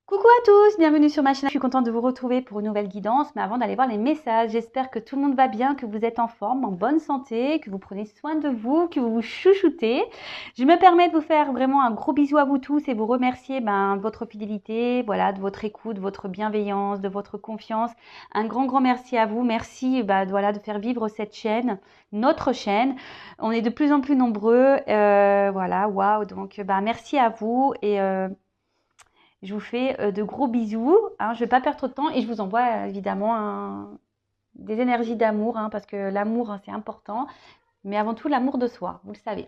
Coucou à tous, bienvenue sur ma chaîne. Je suis contente de vous retrouver pour une nouvelle guidance. Mais avant d'aller voir les messages, j'espère que tout le monde va bien, que vous êtes en forme, en bonne santé, que vous prenez soin de vous, que vous vous chouchoutez. Je me permets de vous faire vraiment un gros bisou à vous tous et vous remercier de votre fidélité, voilà, de votre écoute, de votre bienveillance, de votre confiance. Un grand merci à vous. Merci voilà, de faire vivre cette chaîne, notre chaîne. On est de plus en plus nombreux. Voilà, waouh. Donc merci à vous et je vous fais de gros bisous. Hein, je ne vais pas perdre trop de temps et je vous envoie évidemment des énergies d'amour parce que l'amour, c'est important. Mais avant tout, l'amour de soi, vous le savez.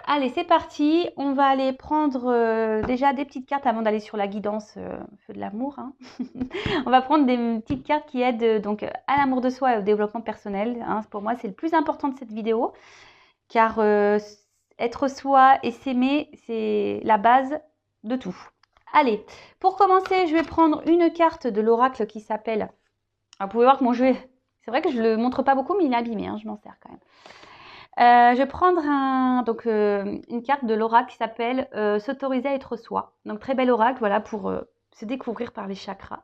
Allez, c'est parti. On va aller prendre déjà des petites cartes avant d'aller sur la guidance feu de l'amour. On va prendre des petites cartes qui aident donc à l'amour de soi et au développement personnel. Pour moi, c'est le plus important de cette vidéo. Car être soi et s'aimer, c'est la base de tout. Allez, pour commencer, je vais prendre une carte de l'oracle qui s'appelle... Vous pouvez voir que mon jeu, c'est vrai que je ne le montre pas beaucoup, mais il est abîmé, je m'en sers quand même. Je vais prendre une carte de l'oracle qui s'appelle S'autoriser à être soi. Donc très bel oracle, voilà, pour se découvrir par les chakras.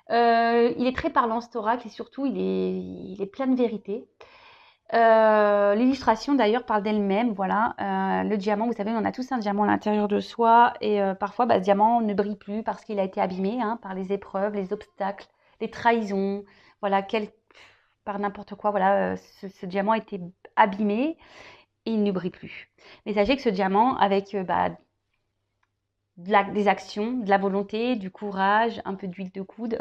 Il est très parlant cet oracle et surtout il est plein de vérité. L'illustration d'ailleurs parle d'elle-même, voilà. Le diamant, vous savez, on a tous un diamant à l'intérieur de soi et parfois ce diamant ne brille plus parce qu'il a été abîmé par les épreuves, les obstacles, les trahisons, voilà, par n'importe quoi, voilà, ce diamant a été abîmé et il ne brille plus. Mais sachez que ce diamant, avec des actions, de la volonté, du courage, un peu d'huile de coude,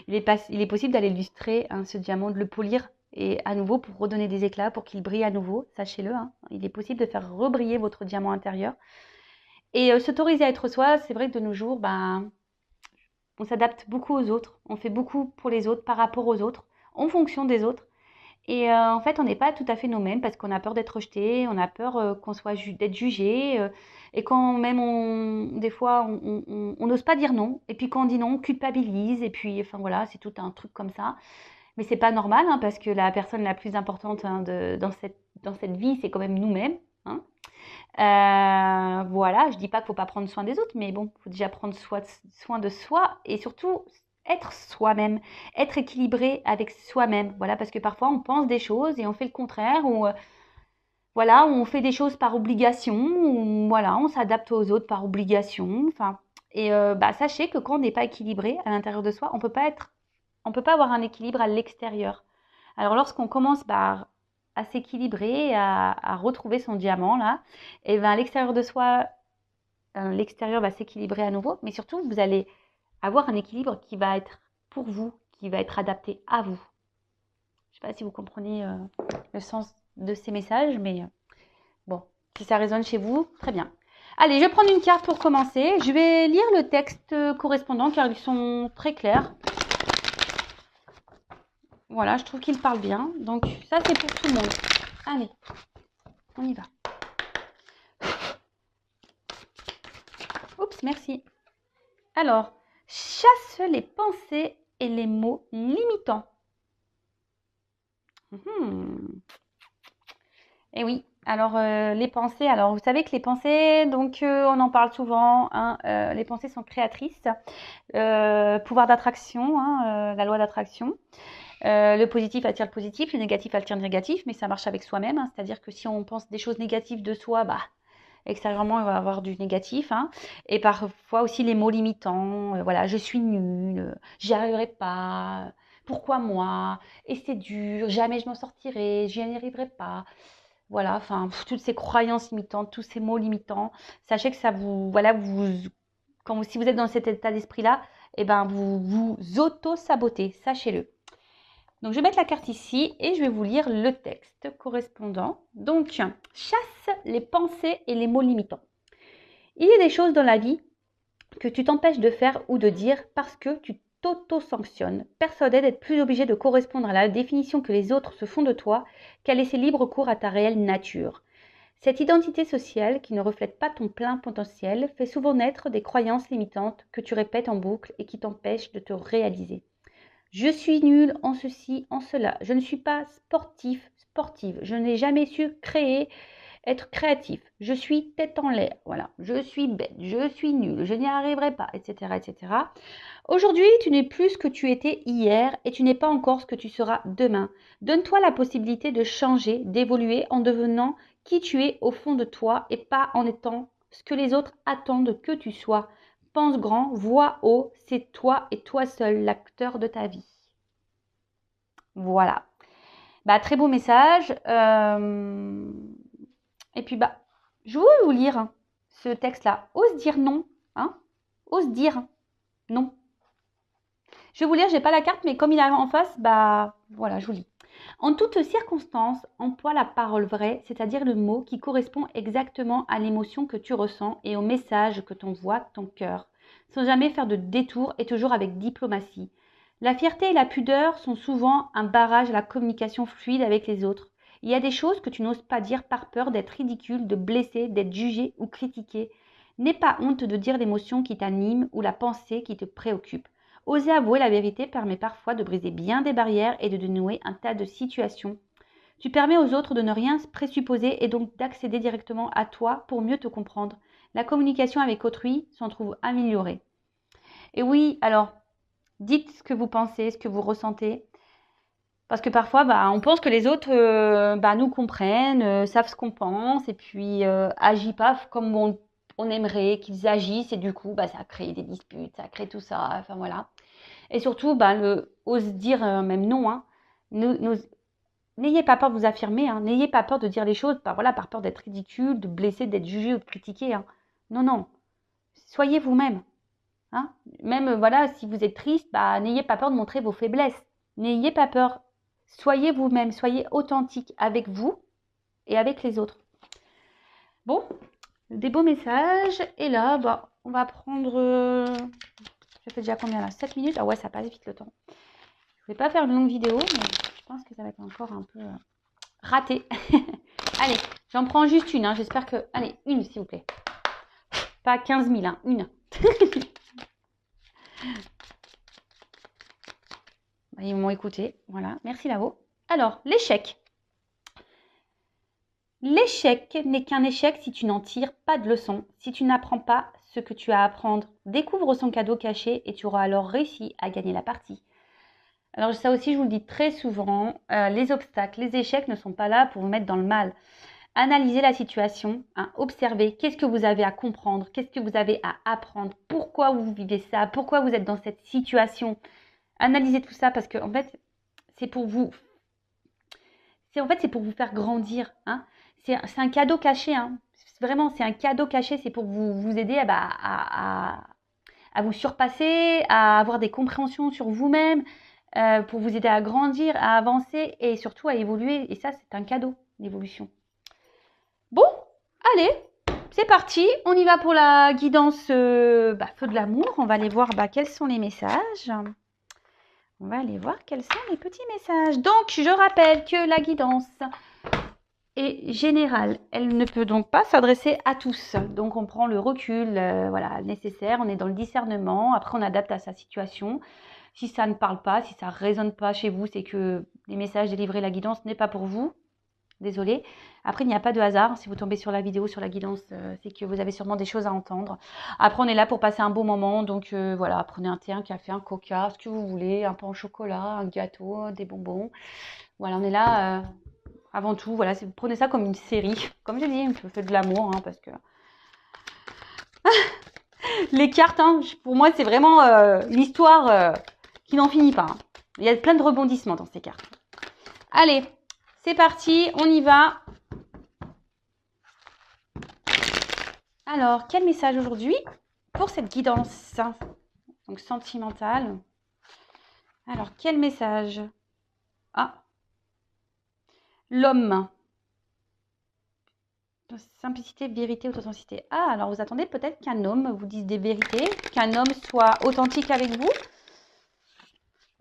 il est possible d'aller illustrer ce diamant, de le polir et à nouveau pour redonner des éclats, pour qu'il brille à nouveau, sachez-le. Il est possible de faire rebriller votre diamant intérieur. Et s'autoriser à être soi, c'est vrai que de nos jours, on s'adapte beaucoup aux autres, on fait beaucoup pour les autres, par rapport aux autres, en fonction des autres. Et en fait, on n'est pas tout à fait nous-mêmes parce qu'on a peur d'être rejeté, on a peur d'être jugé. Et quand même, des fois, on n'ose pas dire non. Et puis quand on dit non, on culpabilise. Et puis, enfin voilà, c'est tout un truc comme ça. Mais c'est pas normal parce que la personne la plus importante dans cette vie, c'est quand même nous-mêmes. Voilà, je dis pas qu'il faut pas prendre soin des autres, mais bon, il faut déjà prendre soin de soi et surtout être soi-même, être équilibré avec soi-même. Voilà, parce que parfois on pense des choses et on fait le contraire, ou voilà, on fait des choses par obligation, ou voilà, on s'adapte aux autres par obligation. Enfin, et sachez que quand on n'est pas équilibré à l'intérieur de soi, on peut pas avoir un équilibre à l'extérieur. Alors lorsqu'on commence à s'équilibrer, à retrouver son diamant là, et à l'extérieur de soi, l'extérieur va s'équilibrer à nouveau, mais surtout vous allez avoir un équilibre qui va être pour vous, qui va être adapté à vous. Je ne sais pas si vous comprenez le sens de ces messages, mais bon, si ça résonne chez vous, très bien. Allez, je vais prendre une carte pour commencer. Je vais lire le texte correspondant car ils sont très clairs. Voilà, je trouve qu'il parle bien. Donc ça, c'est pour tout le monde. Allez, on y va. Oups, merci. Alors, chasse les pensées et les mots limitants. Et oui, alors les pensées, alors vous savez que les pensées, donc on en parle souvent, les pensées sont créatrices, pouvoir d'attraction, la loi d'attraction. Le positif attire le positif, le négatif attire le négatif, mais ça marche avec soi-même, c'est-à-dire que si on pense des choses négatives de soi, extérieurement, il va y avoir du négatif. Et parfois aussi les mots limitants, voilà, je suis nulle, j'y arriverai pas, pourquoi moi, et c'est dur, jamais je m'en sortirai, j'y arriverai pas. Voilà, enfin, toutes ces croyances limitantes, tous ces mots limitants, sachez que ça vous, voilà, si vous êtes dans cet état d'esprit-là, vous vous auto-sabotez, sachez-le. Donc, je vais mettre la carte ici et je vais vous lire le texte correspondant. Donc, chasse les pensées et les mots limitants. Il y a des choses dans la vie que tu t'empêches de faire ou de dire parce que tu t'auto-sanctionnes, persuadé d'être plus obligé de correspondre à la définition que les autres se font de toi qu'à laisser libre cours à ta réelle nature. Cette identité sociale qui ne reflète pas ton plein potentiel fait souvent naître des croyances limitantes que tu répètes en boucle et qui t'empêchent de te réaliser. Je suis nulle en ceci, en cela. Je ne suis pas sportive. Je n'ai jamais su créer être créatif. Je suis tête en l'air, voilà. Je suis bête, je suis nulle, je n'y arriverai pas, etc., etc. Aujourd'hui, tu n'es plus ce que tu étais hier et tu n'es pas encore ce que tu seras demain. Donne-toi la possibilité de changer, d'évoluer en devenant qui tu es au fond de toi et pas en étant ce que les autres attendent que tu sois. Pense grand, vois haut, c'est toi et toi seul l'acteur de ta vie. Voilà. Bah, très beau message. Et puis, bah, je veux vous lire ce texte-là. Ose dire non. Hein? Ose dire non. Je vais vous lire, j'ai pas la carte, mais comme il est en face, bah voilà, je vous lis. En toutes circonstances, emploie la parole vraie, c'est-à-dire le mot qui correspond exactement à l'émotion que tu ressens et au message que t'envoie ton cœur, sans jamais faire de détour et toujours avec diplomatie. La fierté et la pudeur sont souvent un barrage à la communication fluide avec les autres. Il y a des choses que tu n'oses pas dire par peur d'être ridicule, de blesser, d'être jugé ou critiqué. N'aie pas honte de dire l'émotion qui t'anime ou la pensée qui te préoccupe. Oser avouer la vérité permet parfois de briser bien des barrières et de dénouer un tas de situations. Tu permets aux autres de ne rien présupposer et donc d'accéder directement à toi pour mieux te comprendre. La communication avec autrui s'en trouve améliorée. Et oui, alors, dites ce que vous pensez, ce que vous ressentez. Parce que parfois, bah, on pense que les autres bah, nous comprennent, savent ce qu'on pense et puis agissent pas comme on aimerait qu'ils agissent. Et du coup, bah, ça crée des disputes, ça crée tout ça. Enfin voilà. Et surtout, bah, ose dire même non. Hein. N'ayez pas peur de vous affirmer. Hein. N'ayez pas peur de dire les choses voilà, par peur d'être ridicule, de blesser, d'être jugé ou de critiquer. Hein. Non, non. Soyez vous-même. Hein. Même voilà, si vous êtes triste, bah, n'ayez pas peur de montrer vos faiblesses. N'ayez pas peur. Soyez vous-même. Soyez authentique avec vous et avec les autres. Bon, des beaux messages. Et là, bah, on va prendre... ça fait déjà combien là? 7 minutes? Ah ouais, ça passe vite le temps. Je vais pas faire une longue vidéo, mais je pense que ça va être encore un peu raté. Allez, j'en prends juste une. Hein. J'espère que... Allez, une s'il vous plaît. Pas 15 000, hein, une. Ils m'ont écouté. Voilà, merci Lavo. Alors, l'échec. L'échec n'est qu'un échec si tu n'en tires pas de leçon, si tu n'apprends pas ce que tu as à apprendre. Découvre son cadeau caché et tu auras alors réussi à gagner la partie. Alors ça aussi, je vous le dis très souvent, les obstacles, les échecs ne sont pas là pour vous mettre dans le mal. Analysez la situation, hein, observez qu'est-ce que vous avez à comprendre, qu'est-ce que vous avez à apprendre, pourquoi vous vivez ça, pourquoi vous êtes dans cette situation. Analysez tout ça parce que en fait, c'est pour vous, c'est pour vous faire grandir. Hein. C'est un cadeau caché. Hein. Vraiment, c'est un cadeau caché. C'est pour vous aider à vous surpasser, à avoir des compréhensions sur vous-même, pour vous aider à grandir, à avancer et surtout à évoluer. Et ça, c'est un cadeau, l'évolution. Bon, allez, c'est parti. On y va pour la guidance feu de l'amour. On va aller voir quels sont les messages. On va aller voir quels sont les petits messages. Donc, je rappelle que la guidance est générale. Elle ne peut donc pas s'adresser à tous. Donc, on prend le recul voilà, nécessaire. On est dans le discernement. Après, on adapte à sa situation. Si ça ne parle pas, si ça ne résonne pas chez vous, c'est que les messages délivrés, la guidance n'est pas pour vous. Désolée. Après, il n'y a pas de hasard. Si vous tombez sur la vidéo, sur la guidance, c'est que vous avez sûrement des choses à entendre. Après, on est là pour passer un beau moment. Donc, voilà, prenez un thé, un café, un coca, ce que vous voulez, un pain au chocolat, un gâteau, des bonbons. Voilà, on est là avant tout. Voilà, prenez ça comme une série. Comme je dis, je fais de l'amour, hein, parce que... les cartes, hein, pour moi, c'est vraiment une histoire qui n'en finit pas. Hein. Il y a plein de rebondissements dans ces cartes. Allez, c'est parti, on y va. Alors, quel message aujourd'hui pour cette guidance donc sentimentale? Alors, quel message? Ah, l'homme. Simplicité, vérité, authenticité. Ah, alors vous attendez peut-être qu'un homme vous dise des vérités, qu'un homme soit authentique avec vous.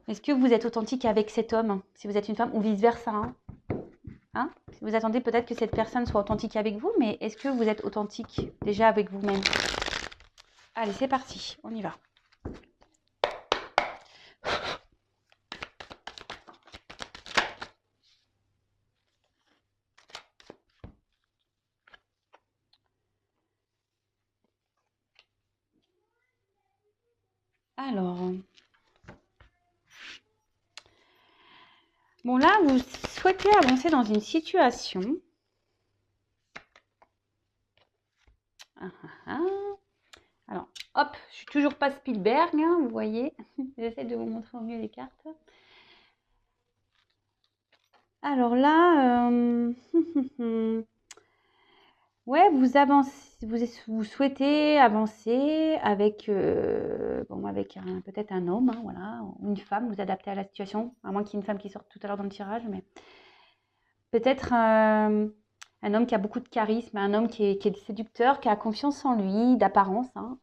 Est-ce que vous êtes authentique avec cet homme, si vous êtes une femme, ou vice-versa hein? Vous attendez peut-être que cette personne soit authentique avec vous, mais est-ce que vous êtes authentique déjà avec vous-même? Allez, c'est parti, on y va. Alors, bon là, vous souhaitez avancer dans une situation. Alors, hop, je suis toujours pas Spielberg, hein, vous voyez. J'essaie de vous montrer au mieux les cartes. Alors là, ouais, vous avancez, vous souhaitez avancer avec, bon, avec peut-être un homme, hein, voilà, ou une femme, vous adaptez à la situation, à moins qu'il y ait une femme qui sorte tout à l'heure dans le tirage, mais peut-être un homme qui a beaucoup de charisme, un homme qui est séducteur, qui a confiance en lui, d'apparence, hein.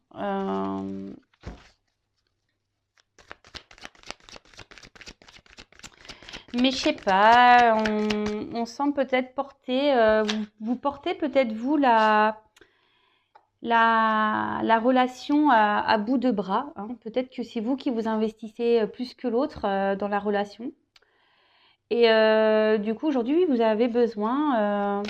Mais je sais pas, on sent peut-être porter, vous portez peut-être vous la relation à bout de bras, hein. Peut-être que c'est vous qui vous investissez plus que l'autre dans la relation. Et du coup, aujourd'hui, vous avez besoin.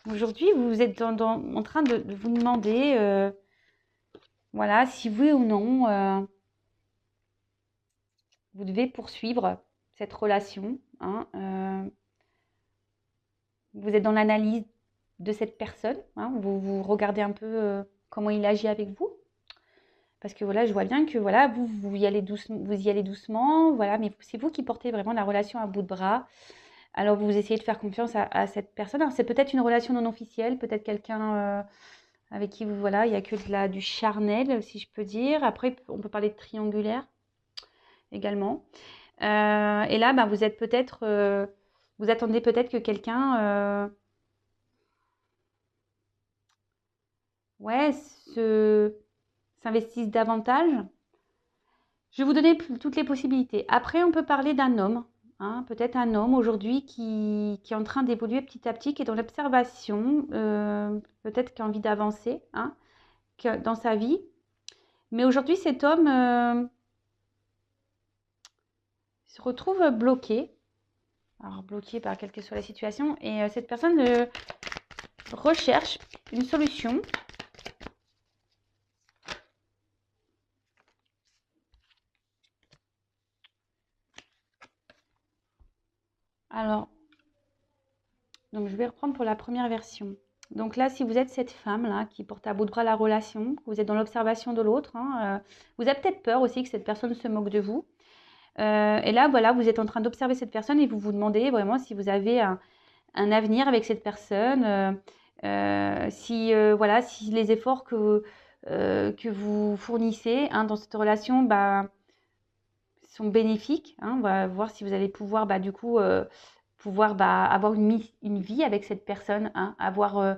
Aujourd'hui, vous êtes en train de vous demander, voilà, si oui ou non, vous devez poursuivre cette relation, hein. Vous êtes dans l'analyse de cette personne, hein. Vous regardez un peu comment il agit avec vous. Parce que voilà, je vois bien que voilà, vous y allez doucement, voilà, mais c'est vous qui portez vraiment la relation à bout de bras. Alors vous essayez de faire confiance à cette personne. Alors c'est peut-être une relation non officielle, peut-être quelqu'un avec qui vous voilà, il n'y a que du charnel, si je peux dire. Après, on peut parler de triangulaire également. Et là, bah, vous êtes peut-être, vous attendez peut-être que quelqu'un, ouais, s'investisse davantage. Je vais vous donner toutes les possibilités. Après, on peut parler d'un homme, hein, peut-être un homme aujourd'hui qui est en train d'évoluer petit à petit, qui est dans l'observation, peut-être qui a envie d'avancer, hein, dans sa vie. Mais aujourd'hui, cet homme se retrouve bloqué. Alors, bloqué par quelle que soit la situation. Et cette personne recherche une solution. Alors, donc je vais reprendre pour la première version. Donc là, si vous êtes cette femme-là qui porte à bout de bras la relation, vous êtes dans l'observation de l'autre, hein, vous avez peut-être peur aussi que cette personne se moque de vous. Et là, voilà, vous êtes en train d'observer cette personne et vous vous demandez vraiment si vous avez un avenir avec cette personne, voilà, si les efforts que vous fournissez, hein, dans cette relation, bah, sont bénéfiques, hein. On va voir si vous allez pouvoir, bah, du coup, pouvoir avoir une vie avec cette personne, hein, avoir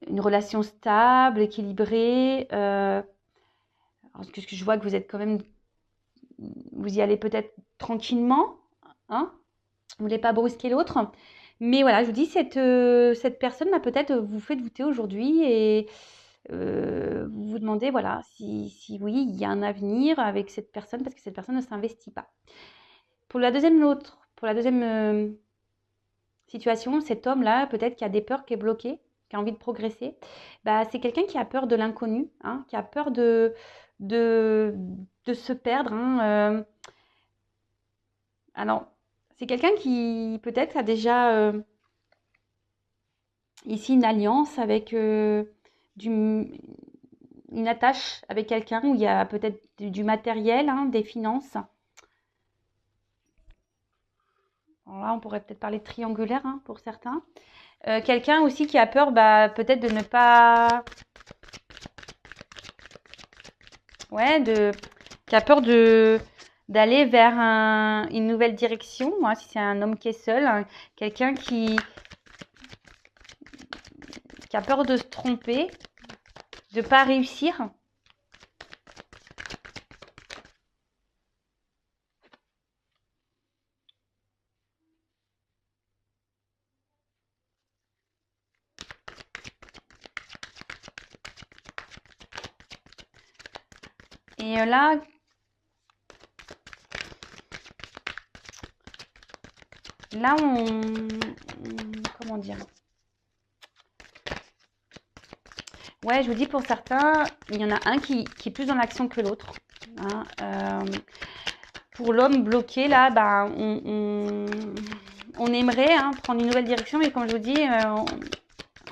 une relation stable, équilibrée. Parce que je vois que vous êtes quand même, vous y allez peut-être tranquillement, hein. Vous ne voulez pas brusquer l'autre. Mais voilà, je vous dis, cette personne, bah, peut-être vous fait douter aujourd'hui et vous vous demandez, voilà, si oui, il y a un avenir avec cette personne parce que cette personne ne s'investit pas. Pour la deuxième situation, cet homme-là, peut-être qui a des peurs, qui est bloqué, qui a envie de progresser, bah, c'est quelqu'un qui a peur de l'inconnu, hein, qui a peur de, de se perdre, hein. Alors, c'est quelqu'un qui peut-être a déjà ici une alliance avec une attache avec quelqu'un où il y a peut-être du matériel, hein, des finances. Alors là, on pourrait peut-être parler de triangulaire, hein, pour certains. Quelqu'un aussi qui a peur, bah, peut-être de ne pas... Ouais, qui a peur d'aller vers une nouvelle direction. Moi, si c'est un homme qui est seul, hein, quelqu'un qui a peur de se tromper, de ne pas réussir. Et là, comment dire? Ouais, je vous dis pour certains, il y en a un qui est plus dans l'action que l'autre. Hein. Pour l'homme bloqué, là, bah, on aimerait hein, prendre une nouvelle direction, mais comme je vous dis,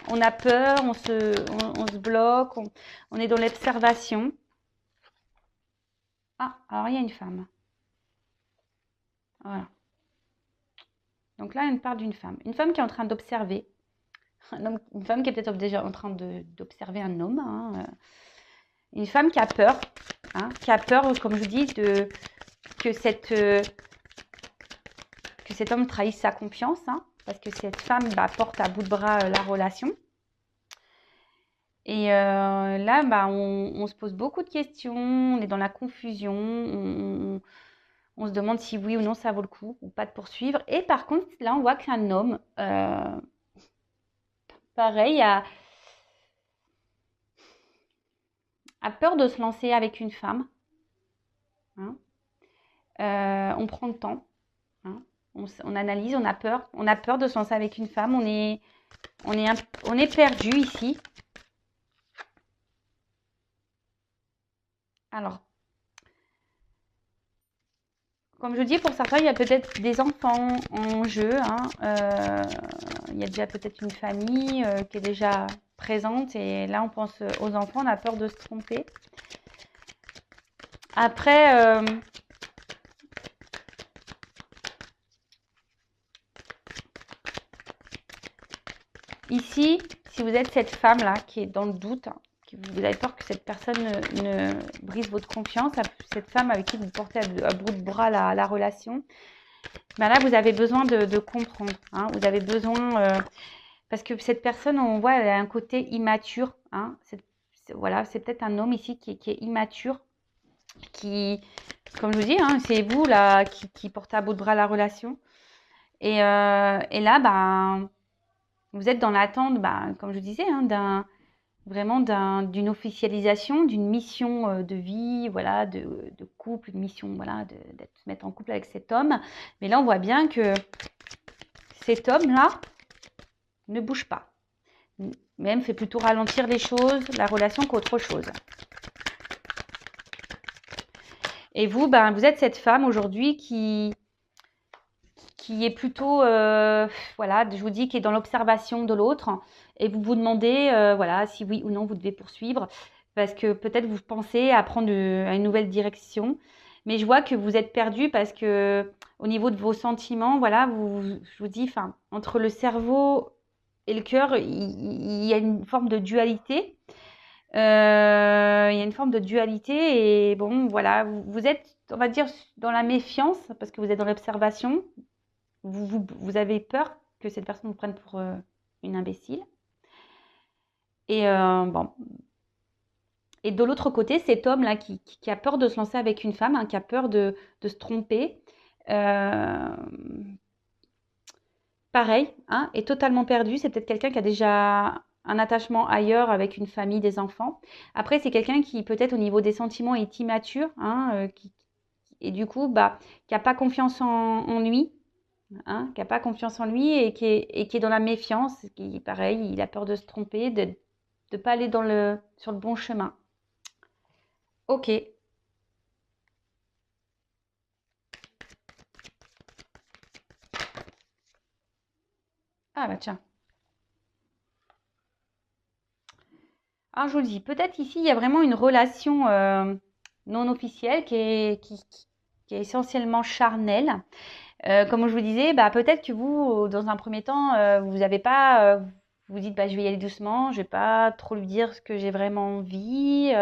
on a peur, on se bloque, on est dans l'observation. Ah, alors il y a une femme. Voilà. Donc là, elle parle d'une femme. Une femme qui est en train d'observer. Une femme qui est peut-être déjà en train d'observer un homme. Hein. Une femme qui a peur. Hein, qui a peur, comme je vous dis, que cet homme trahisse sa confiance. Hein, parce que cette femme bah, porte à bout de bras la relation. Et là, bah, on se pose beaucoup de questions. On est dans la confusion. On se demande si oui ou non ça vaut le coup ou pas de poursuivre. Et par contre, là, on voit qu'un homme, pareil, a peur de se lancer avec une femme. Hein. On prend le temps. Hein. On analyse, on a peur. On a peur de se lancer avec une femme. On est perdu ici. Alors, comme je dis, pour certains, il y a peut-être des enfants en jeu. Hein. Il y a déjà peut-être une famille qui est déjà présente. Et là, on pense aux enfants. On a peur de se tromper. Après, ici, si vous êtes cette femme-là qui est dans le doute, hein, vous avez peur que cette personne ne brise votre confiance, cette femme avec qui vous portez à bout de bras la relation, ben là, vous avez besoin de comprendre. Hein, vous avez besoin, parce que cette personne, on voit, elle a un côté immature. Hein, voilà, c'est peut-être un homme ici qui est immature, qui, comme je vous dis, hein, c'est vous là qui portez à bout de bras la relation. Et là, ben, vous êtes dans l'attente, ben, comme je disais, hein, vraiment d'une officialisation, d'une mission de vie, voilà, de couple, une mission, voilà, d'être se mettre en couple avec cet homme. Mais là, on voit bien que cet homme-là ne bouge pas. Même fait plutôt ralentir les choses, la relation qu'autre chose. Et vous, ben, vous êtes cette femme aujourd'hui qui est plutôt, voilà, je vous dis, qui est dans l'observation de l'autre. Et vous vous demandez, voilà, si oui ou non vous devez poursuivre. Parce que peut-être vous pensez à prendre une nouvelle direction. Mais je vois que vous êtes perdu parce que au niveau de vos sentiments, voilà, je vous dis, enfin, entre le cerveau et le cœur, il y a une forme de dualité. Il y a une forme de dualité et bon, voilà, vous êtes, on va dire, dans la méfiance parce que vous êtes dans l'observation. Vous avez peur que cette personne vous prenne pour une imbécile. Et bon. Et de l'autre côté, cet homme-là qui a peur de se lancer avec une femme, hein, qui a peur de se tromper, euh, pareil, hein, est totalement perdu. C'est peut-être quelqu'un qui a déjà un attachement ailleurs avec une famille, des enfants. Après, c'est quelqu'un qui peut-être au niveau des sentiments est immature, hein, et du coup, bah, qui n'a pas confiance en lui. Hein, qui n'a pas confiance en lui et qui est dans la méfiance, qui pareil, il a peur de se tromper, de ne pas aller sur le bon chemin. Ok. Ah bah tiens. Alors je vous le dis, peut-être ici il y a vraiment une relation non officielle qui est essentiellement charnelle. Comme je vous disais, bah, peut-être que vous, dans un premier temps, vous n'avez pas, vous dites, bah, je vais y aller doucement, je vais pas trop lui dire ce que j'ai vraiment envie.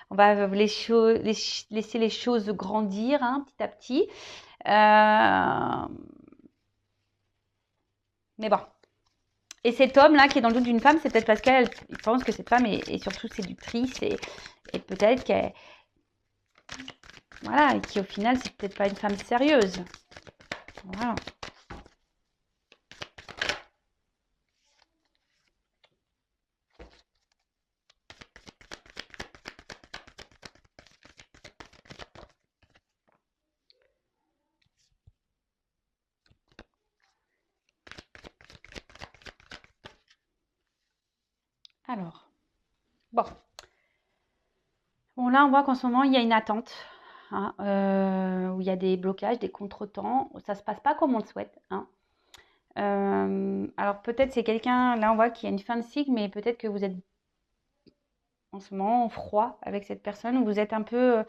On va laisser les choses grandir hein, petit à petit. Mais bon. Et cet homme-là qui est dans le doute d'une femme, c'est peut-être parce qu'il pense que cette femme est surtout séductrice et peut-être qu'elle, voilà, et qui au final, c'est peut-être pas une femme sérieuse. Voilà. Alors. Bon. Bon, là, on voit qu'en ce moment, il y a une attente, hein, où il y a des blocages, des contretemps. Ça se passe pas comme on le souhaite, hein. Alors peut-être c'est quelqu'un, là on voit qu'il y a une fin de cycle, mais peut-être que vous êtes en ce moment en froid avec cette personne, ou vous êtes un peu,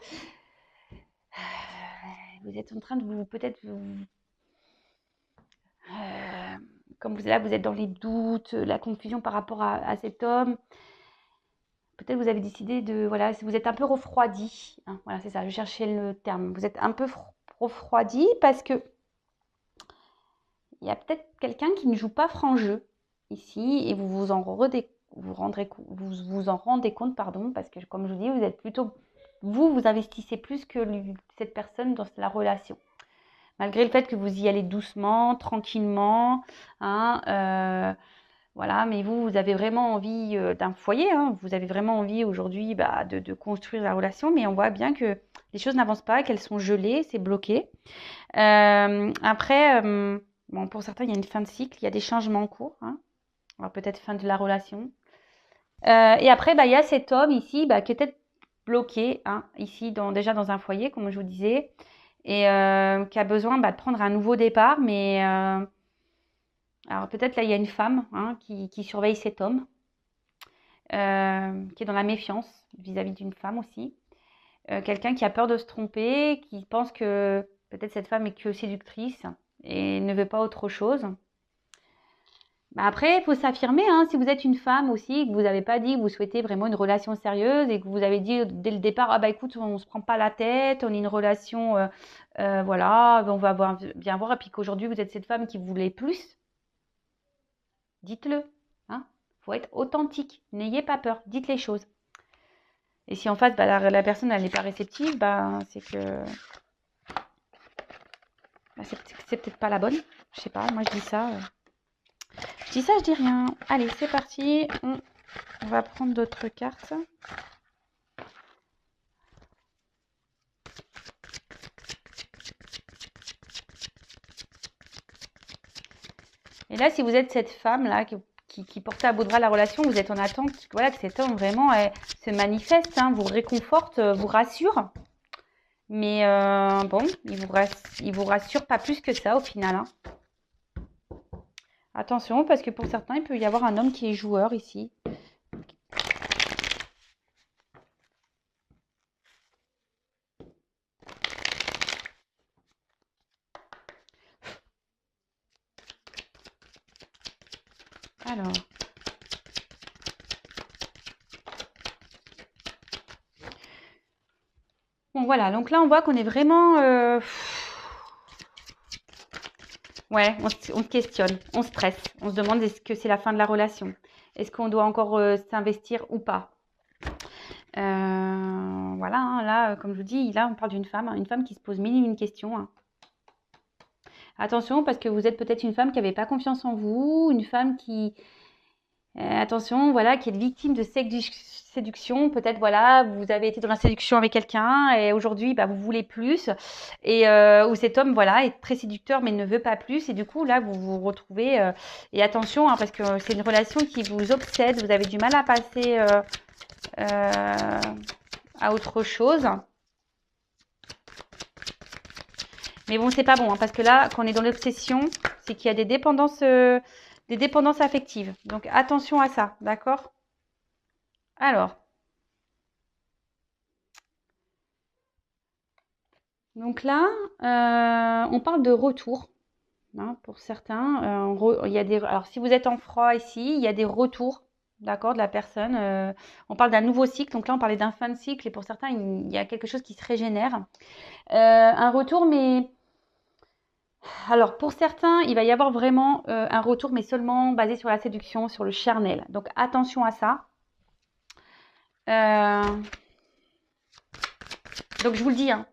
vous êtes en train de vous, peut-être, comme vous, là vous êtes dans les doutes, la confusion par rapport à cet homme. Peut-être vous avez décidé de, voilà, vous êtes un peu refroidi, hein, voilà c'est ça, je cherchais le terme. Vous êtes un peu refroidi parce que il y a peut-être quelqu'un qui ne joue pas franc jeu ici et vous vous en rendez compte, pardon, parce que comme je vous dis, vous êtes plutôt, vous investissez plus que cette personne dans la relation. Malgré le fait que vous y allez doucement, tranquillement, hein, voilà, mais vous avez vraiment envie d'un foyer, hein, vous avez vraiment envie aujourd'hui de construire la relation, mais on voit bien que les choses n'avancent pas, qu'elles sont gelées, c'est bloqué. Après, bon, pour certains, il y a une fin de cycle, il y a des changements en cours, hein. Alors peut-être fin de la relation. Et après, il y a cet homme ici qui est peut-être bloqué, hein, ici, déjà dans un foyer, comme je vous disais, et qui a besoin de prendre un nouveau départ. Mais alors peut-être là, il y a une femme, hein, qui surveille cet homme, qui est dans la méfiance vis-à-vis d'une femme aussi. Quelqu'un qui a peur de se tromper, qui pense que peut-être cette femme est que séductrice et ne veut pas autre chose. Après, il faut s'affirmer, hein, si vous êtes une femme aussi, que vous n'avez pas dit que vous souhaitez vraiment une relation sérieuse et que vous avez dit dès le départ, ah écoute, on ne se prend pas la tête, on est une relation, voilà, on va bien voir, et puis qu'aujourd'hui vous êtes cette femme qui voulait plus, dites-le, hein. Faut être authentique, n'ayez pas peur, dites les choses. Et si en face, la personne elle n'est pas réceptive, c'est que c'est peut-être pas la bonne. Je sais pas, moi je dis ça. Je dis ça, je dis rien. Allez, c'est parti. On va prendre d'autres cartes. Et là, si vous êtes cette femme-là qui portait à bout de bras la relation, vous êtes en attente, voilà, que cet homme vraiment se manifeste, hein, vous réconforte, vous rassure. Mais bon, il vous rassure pas plus que ça au final, hein. Attention, parce que pour certains, il peut y avoir un homme qui est joueur ici. Alors. Bon, voilà. Donc là, on voit qu'on est vraiment... Ouais, on se questionne, on stresse. On se demande est-ce que c'est la fin de la relation? Est-ce qu'on doit encore s'investir ou pas? Voilà, hein, là, comme je vous dis, là, on parle d'une femme, hein, une femme qui se pose mille et une questions, hein. Attention, parce que vous êtes peut-être une femme qui n'avait pas confiance en vous, une femme qui... attention, voilà, qui est victime de séduction. Peut-être, voilà, vous avez été dans la séduction avec quelqu'un et aujourd'hui, vous voulez plus. Et où cet homme, voilà, est très séducteur mais ne veut pas plus. Et du coup, là, vous vous retrouvez... et attention, hein, parce que c'est une relation qui vous obsède. Vous avez du mal à passer à autre chose. Mais bon, c'est pas bon, hein, parce que là, quand on est dans l'obsession, c'est qu'il y a des dépendances affectives. Donc, attention à ça, d'accord? Alors. Donc là, on parle de retour, hein, pour certains. Il y a alors, si vous êtes en froid ici, il y a des retours, d'accord, de la personne. On parle d'un nouveau cycle. Donc là, on parlait d'un fin de cycle. Et pour certains, il y a quelque chose qui se régénère. Un retour, mais... Alors, pour certains, il va y avoir vraiment un retour, mais seulement basé sur la séduction, sur le charnel. Donc, attention à ça. Donc, je vous le dis, hein,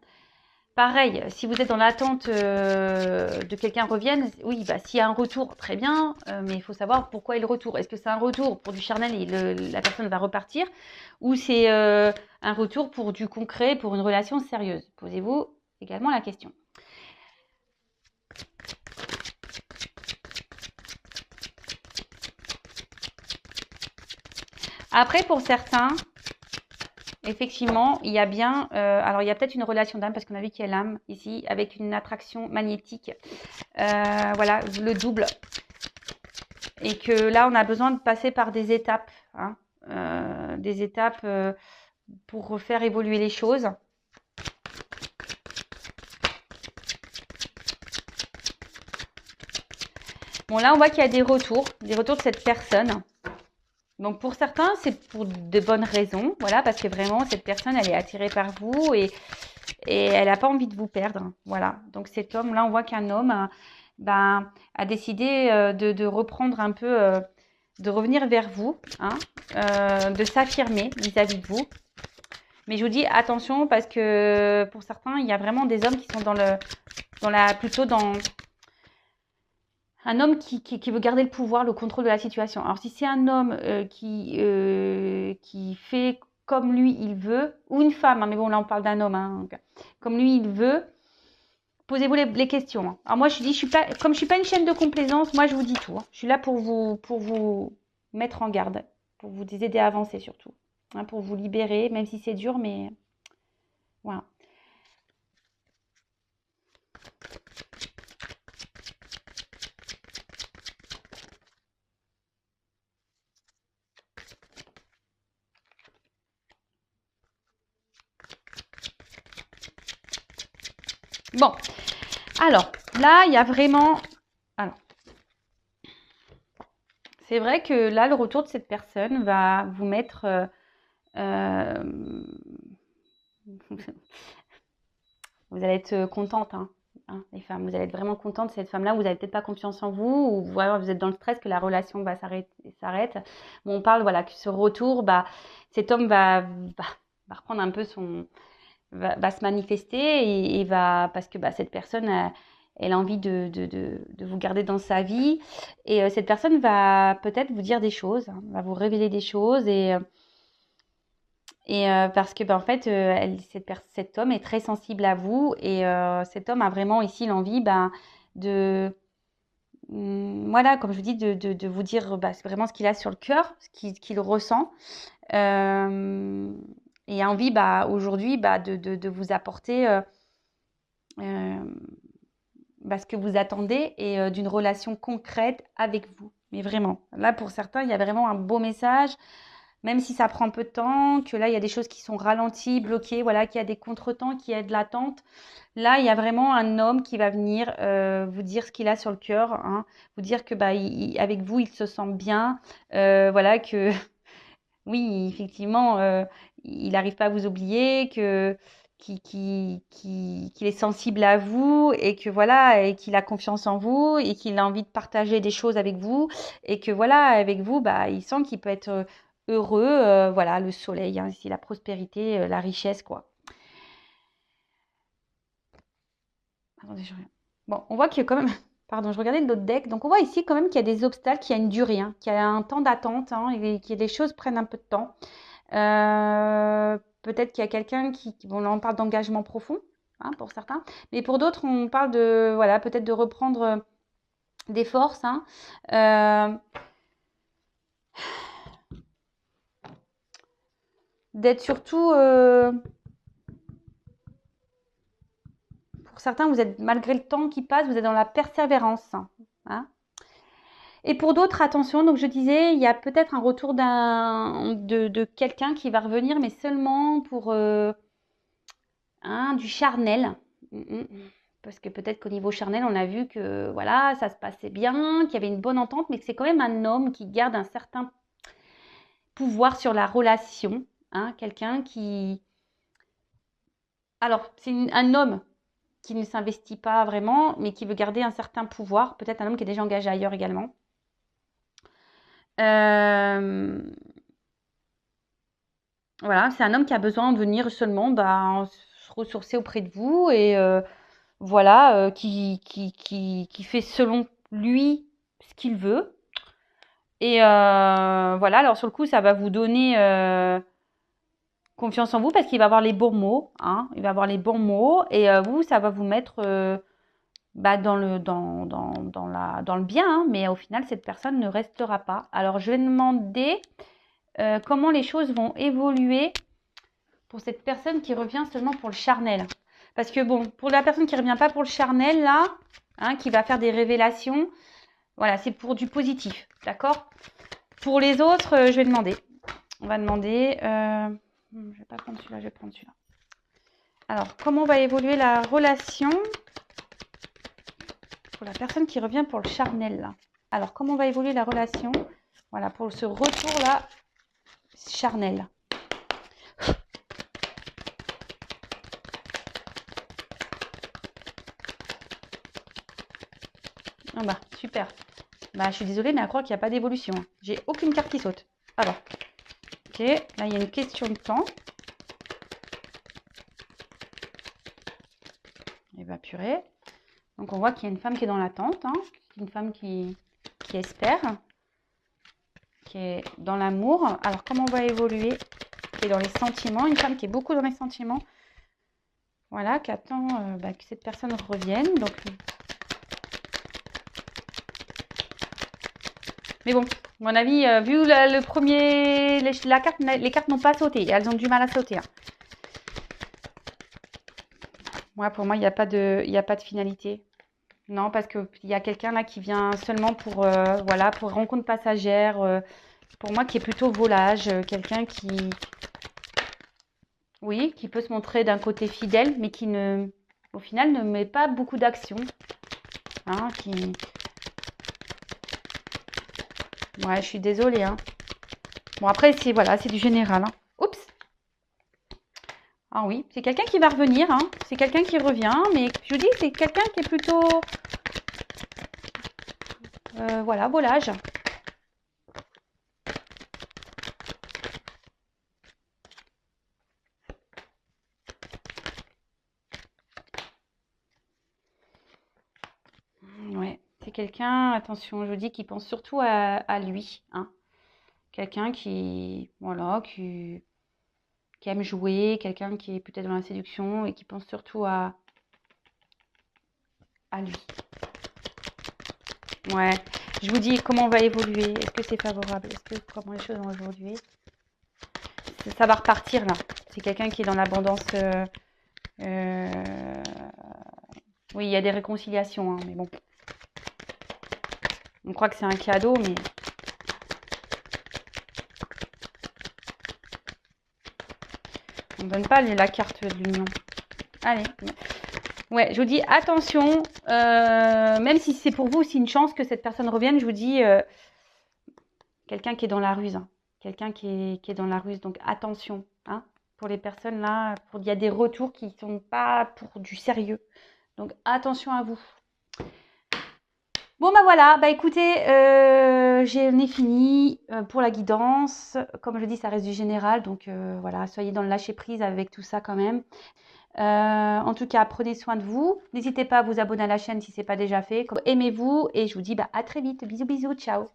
pareil, si vous êtes dans l'attente de quelqu'un revienne, oui, s'il y a un retour, très bien, mais il faut savoir pourquoi est le retour. Est-ce que c'est un retour pour du charnel et la personne va repartir, ou c'est un retour pour du concret, pour une relation sérieuse? Posez-vous également la question. Après, pour certains, effectivement, il y a bien... alors, il y a peut-être une relation d'âme, parce qu'on a vu qu'il y a l'âme ici, avec une attraction magnétique. Voilà, le double. Et que là, on a besoin de passer par des étapes. Hein, des étapes pour faire évoluer les choses. Bon, là, on voit qu'il y a des retours de cette personne. Donc, pour certains, c'est pour de bonnes raisons. Voilà, parce que vraiment, cette personne, elle est attirée par vous et elle n'a pas envie de vous perdre. Voilà. Donc, cet homme, là, on voit qu'un homme a décidé de reprendre un peu, de revenir vers vous, hein, de s'affirmer vis-à-vis de vous. Mais je vous dis attention parce que pour certains, il y a vraiment des hommes qui sont plutôt dans un homme qui veut garder le pouvoir, le contrôle de la situation. Alors si c'est un homme qui fait comme lui il veut, ou une femme, hein, mais bon là on parle d'un homme, hein, donc, comme lui il veut, posez-vous les questions. Hein. Alors moi je dis, comme je suis pas une chaîne de complaisance, moi je vous dis tout. Hein. Je suis là pour vous mettre en garde, pour vous aider à avancer surtout, hein, pour vous libérer, même si c'est dur, mais voilà. Bon, alors là, il y a vraiment... Alors, c'est vrai que là, le retour de cette personne va vous mettre... vous allez être contente, hein, les femmes. Vous allez être vraiment contente de cette femme-là. Vous n'avez peut-être pas confiance en vous ou voilà, vous êtes dans le stress que la relation va s'arrête. Bon, on parle voilà, que ce retour, cet homme va reprendre un peu va se manifester et va... Parce que cette personne... elle a envie de vous garder dans sa vie. Et cette personne va peut-être vous dire des choses, hein, va vous révéler des choses. Et parce que en fait, cet homme est très sensible à vous. Et cet homme a vraiment ici l'envie de... voilà, comme je vous dis, de vous dire vraiment ce qu'il a sur le cœur, ce qu'il ressent. Et a envie aujourd'hui de vous apporter... ce que vous attendez et d'une relation concrète avec vous. Mais vraiment, là pour certains, il y a vraiment un beau message, même si ça prend peu de temps, que là il y a des choses qui sont ralenties, bloquées, voilà, qu'il y a des contretemps, qu'il y a de l'attente. Là, il y a vraiment un homme qui va venir vous dire ce qu'il a sur le cœur, hein, vous dire que avec vous, il se sent bien, voilà, que oui, effectivement, il n'arrive pas à vous oublier, qu'il est sensible à vous et que voilà, et qu'il a confiance en vous et qu'il a envie de partager des choses avec vous et que voilà, avec vous, il sent qu'il peut être heureux, voilà, le soleil, hein, ici, la prospérité, la richesse, quoi. Attendez, je reviens. Bon, on voit qu'il y a quand même... Pardon, je regardais de l'autre deck. Donc, on voit ici quand même qu'il y a des obstacles, qu'il y a une durée, hein, qu'il y a un temps d'attente, hein, et que les choses prennent un peu de temps. Peut-être qu'il y a quelqu'un bon, là, on parle d'engagement profond, hein, pour certains. Mais pour d'autres, on parle de, voilà, peut-être de reprendre des forces, hein. D'être surtout... pour certains, vous êtes, malgré le temps qui passe, vous êtes dans la persévérance, hein. Et pour d'autres, attention, donc je disais, il y a peut-être un retour de quelqu'un qui va revenir, mais seulement pour du charnel. Parce que peut-être qu'au niveau charnel, on a vu que voilà, ça se passait bien, qu'il y avait une bonne entente, mais que c'est quand même un homme qui garde un certain pouvoir sur la relation. Hein, quelqu'un qui... Alors, c'est un homme qui ne s'investit pas vraiment, mais qui veut garder un certain pouvoir. Peut-être un homme qui est déjà engagé ailleurs également. Voilà, c'est un homme qui a besoin de venir seulement se ressourcer auprès de vous et voilà, qui fait selon lui ce qu'il veut. Et voilà, alors sur le coup, ça va vous donner confiance en vous parce qu'il va avoir les bons mots. Hein, il va avoir les bons mots et vous, ça va vous mettre dans le bien. Hein, mais au final, cette personne ne restera pas. Alors, je vais demander comment les choses vont évoluer pour cette personne qui revient seulement pour le charnel. Parce que bon, pour la personne qui ne revient pas pour le charnel, là, hein, qui va faire des révélations, voilà, c'est pour du positif, d'accord? Pour les autres, je vais demander. On va demander... je ne vais pas prendre celui-là, je vais prendre celui-là. Alors, comment va évoluer la relation pour la personne qui revient pour le charnel, là? Alors, comment va évoluer la relation, voilà, pour ce retour-là, charnel? Ah bah, super. Bah, je suis désolée, mais à croire qu'il n'y a pas d'évolution. J'ai aucune carte qui saute. Alors, ok, là, il y a une question de temps. Et bah, purée. Donc, on voit qu'il y a une femme qui est dans l'attente, hein, une femme qui espère, qui est dans l'amour. Alors, comment on va évoluer? Qui est dans les sentiments, une femme qui est beaucoup dans les sentiments. Voilà, qui attend que cette personne revienne. Donc, mais bon, à mon avis, vu le premier, les cartes n'ont pas sauté. Elles ont du mal à sauter. Hein. Ouais, pour moi, il n'y a pas de finalité. Non, parce qu'il y a quelqu'un là qui vient seulement pour, voilà, pour rencontre passagère. Pour moi, qui est plutôt volage. Quelqu'un qui, oui, qui peut se montrer d'un côté fidèle, mais qui ne, au final, ne met pas beaucoup d'action. Hein, ouais, je suis désolée. Hein. Bon, après, c'est voilà, c'est du général. Hein. Oups. Ah oui, c'est quelqu'un qui va revenir. Hein. C'est quelqu'un qui revient, mais je vous dis, c'est quelqu'un qui est plutôt, voilà, volage. Ouais, c'est quelqu'un, attention, je vous dis, qui pense surtout à lui. Hein. Quelqu'un qui, voilà, qui aime jouer, quelqu'un qui est peut-être dans la séduction et qui pense surtout à lui. Ouais, je vous dis comment on va évoluer. Est-ce que c'est favorable? Est-ce que comment les choses vont évoluer? Ça va repartir là. C'est quelqu'un qui est dans l'abondance. Oui, il y a des réconciliations, hein, mais bon. On croit que c'est un cadeau, mais on ne donne pas la carte de l'union. Allez. Ouais, je vous dis attention, même si c'est pour vous, c'est une chance que cette personne revienne, je vous dis quelqu'un qui est dans la ruse, hein. Quelqu'un qui est dans la ruse, donc attention, hein, pour les personnes là, il y a des retours qui ne sont pas pour du sérieux, donc attention à vous. Bon bah voilà, bah écoutez, j'en ai fini pour la guidance, comme je dis ça reste du général, donc voilà, soyez dans le lâcher prise avec tout ça quand même. En tout cas, prenez soin de vous. N'hésitez pas à vous abonner à la chaîne si ce n'est pas déjà fait. Aimez-vous et je vous dis à très vite. Bisous, bisous, ciao.